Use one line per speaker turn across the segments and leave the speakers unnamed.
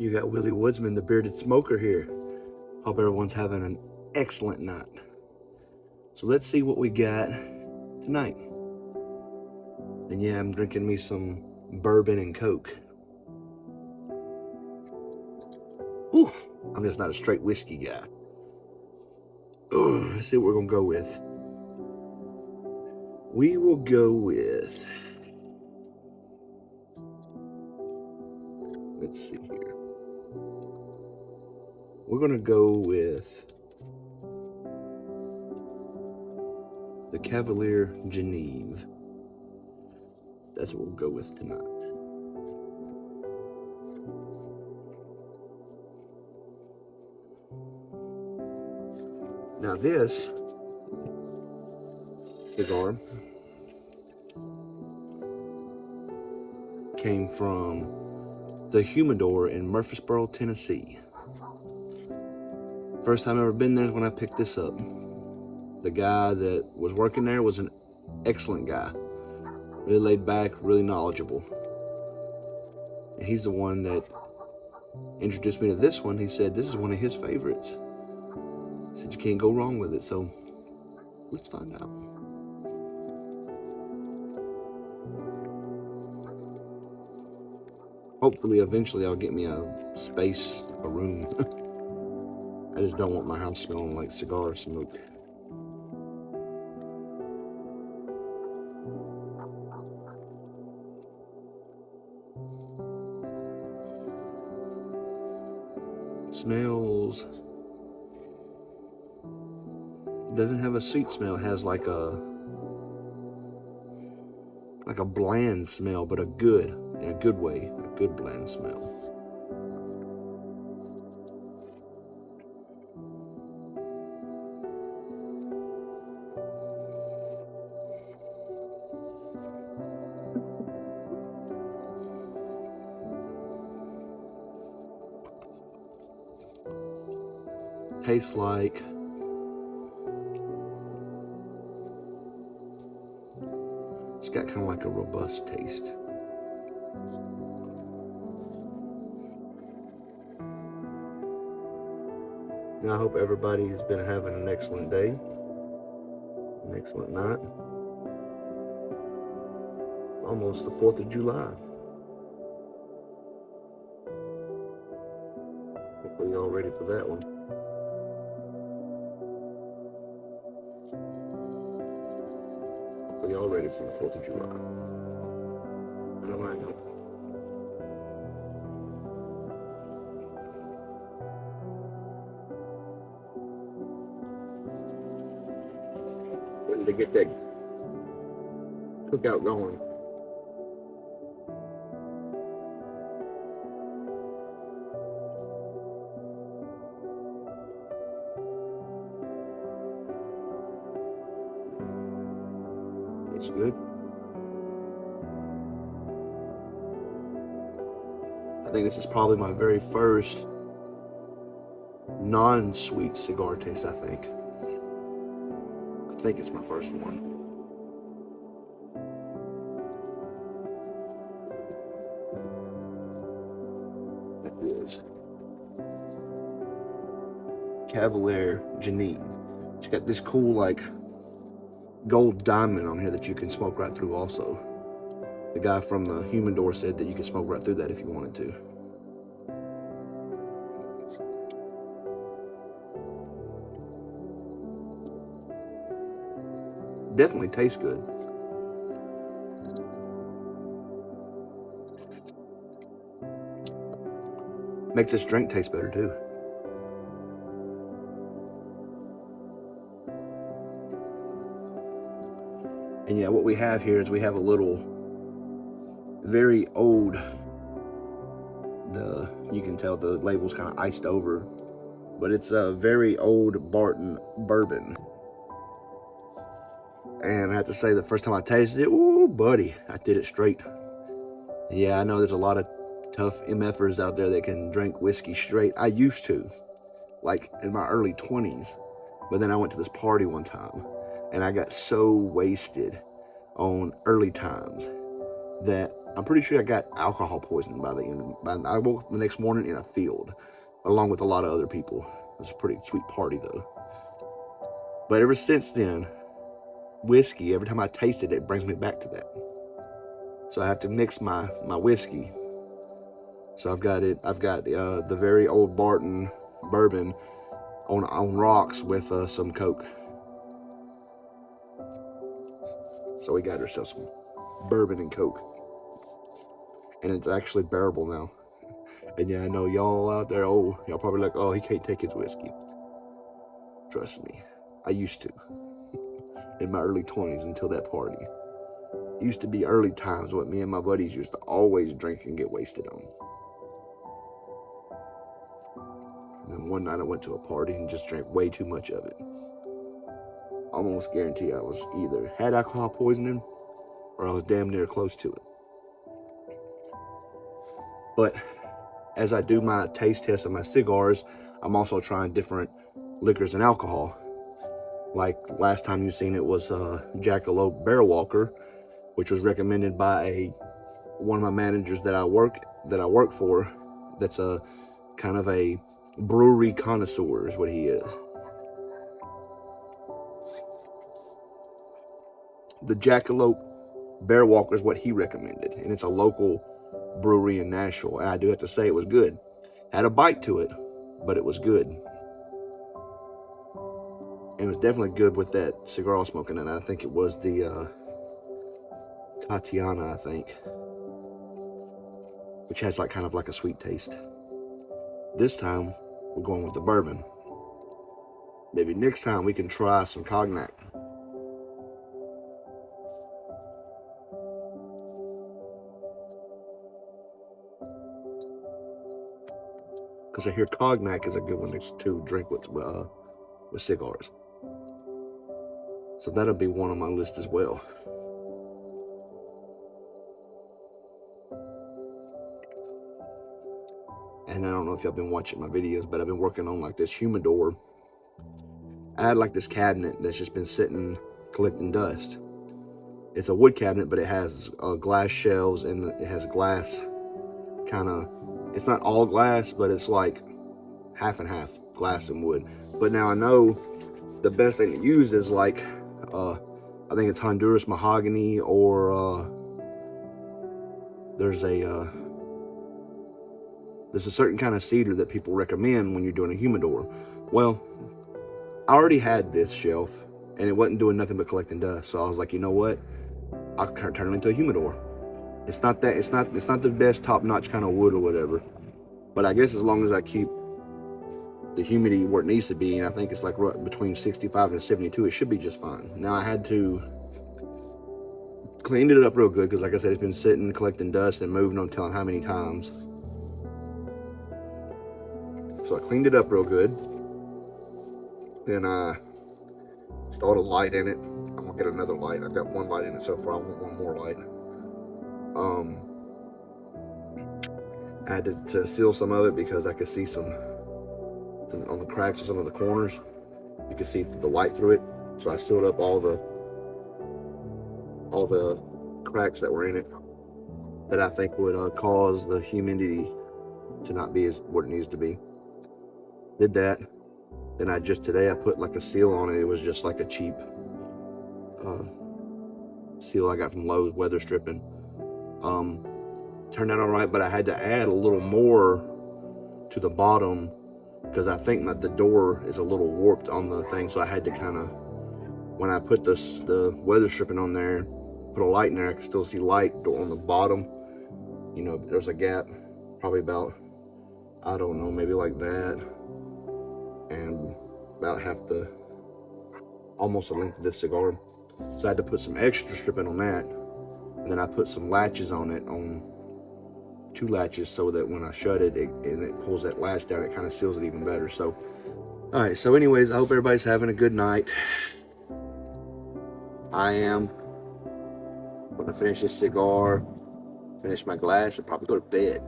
You got Willie Woodsman, the bearded smoker here. Hope everyone's having an excellent night. So let's see what we got tonight. And yeah, I'm drinking me some bourbon and Coke. Whew, I'm just not a straight whiskey guy. Let's see what we're gonna go with. We will go with, let's see here. We're gonna go with the Cavalier Geneve. That's what we'll go with tonight. Now this cigar came from the Humidor in Murfreesboro, Tennessee. First time I've ever been there is when I picked this up. The guy that was working there was an excellent guy. Really laid back, really knowledgeable. And he's the one that introduced me to this one. He said this is one of his favorites. He said you can't go wrong with it, so let's find out. Hopefully, eventually, I'll get me a room. I just don't want my house smelling like cigar smoke. Smells, doesn't have a sweet smell. It has like a bland smell, but in a good way, a good bland smell. Tastes like it's got kind of like a robust taste. Now I hope everybody's been having an excellent day, an excellent night. Almost the 4th of July. Hopefully y'all ready for that one. Hopefully y'all ready for the 4th of July. I know I know. Ready to get that cookout going. It's good. I think this is probably my very first non-sweet cigar taste, I think it's my first one. That is Cavalier Geneve. It's got this cool like gold diamond on here that you can smoke right through also. The guy from the Humidor said that you could smoke right through that if you wanted to. Definitely tastes good. Makes this drink taste better too. And yeah, what we have here is we have a little very old, you can tell the label's kind of iced over, but it's a very old Barton bourbon. And I have to say, the first time I tasted it, ooh, buddy, I did it straight. Yeah, I know there's a lot of tough MFers out there that can drink whiskey straight. I used to, like in my early 20s. But then I went to this party one time, and I got so wasted on early times that I'm pretty sure I got alcohol poisoning by the end of I woke up the next morning in a field, along with a lot of other people. It was a pretty sweet party, though. But ever since then, whiskey, every time I taste it, it brings me back to that. So I have to mix my whiskey. So I've got the very old Barton bourbon on rocks with some Coke. So we got ourselves some bourbon and Coke. And it's actually bearable now. And yeah, I know y'all out there, y'all probably like, oh, he can't take his whiskey. Trust me, I used to. In my early 20s until that party. It used to be early times what me and my buddies used to always drink and get wasted on. And then one night I went to a party and just drank way too much of it. Almost guarantee I was either had alcohol poisoning or I was damn near close to it. But as I do my taste test of my cigars, I'm also trying different liquors and alcohol. Like last time you seen it was Jackalope Bear Walker, which was recommended by one of my managers that I work for. That's a kind of a brewery connoisseur is what he is. The Jackalope Bear Walker is what he recommended, and it's a local brewery in Nashville. And I do have to say it was good. Had a bite to it, but it was good. And it was definitely good with that cigar I was smoking, and I think it was the Tatiana, I think, which has like kind of like a sweet taste. This time we're going with the bourbon. Maybe next time we can try some cognac. Because I hear cognac is a good one to drink with cigars. So that'll be one on my list as well. And I don't know if y'all been watching my videos, but I've been working on like this humidor. I had like this cabinet that's just been sitting collecting dust. It's a wood cabinet, but it has glass shelves and it has glass kind of, it's not all glass, but it's like half and half glass and wood. But now I know the best thing to use is like, I think it's Honduras mahogany, or there's a certain kind of cedar that people recommend when you're doing a humidor. Well, I already had this shelf and it wasn't doing nothing but collecting dust. So I was like, you know what? I'll turn it into a humidor. It's not the best top-notch kind of wood or whatever. But I guess as long as I keep the humidity where it needs to be, and I think it's like between 65 and 72, it should be just fine. Now I had to clean it up real good because, like I said, it's been sitting collecting dust and moving, no telling how many times. So I cleaned it up real good. Then I installed a light in it. I'm gonna get another light. I've got one light in it so far. I want one more light. I had to seal some of it because I could see some on the cracks of some of the corners. You could see the light through it. So I sealed up all the cracks that were in it that I think would cause the humidity to not be as what it needs to be. Did that. Then today I put like a seal on it. It was just like a cheap seal I got from Lowe's, weather stripping. Turned out all right, but I had to add a little more to the bottom because I think the door is a little warped on the thing. So I had to kind of, when I put the weather stripping on there, put a light in there, I could still see light on the bottom. You know, there's a gap, probably about, I don't know, maybe like that, and about almost the length of this cigar. So I had to put some extra stripping on that, and then I put some latches on it, on 2 latches, so that when I shut it, and it pulls that latch down, it kind of seals it even better. So, all right. So, anyways, I hope everybody's having a good night. I am gonna finish this cigar, finish my glass, and probably go to bed.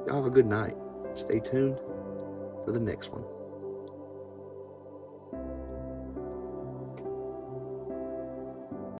Y'all have a good night. Stay tuned for the next one.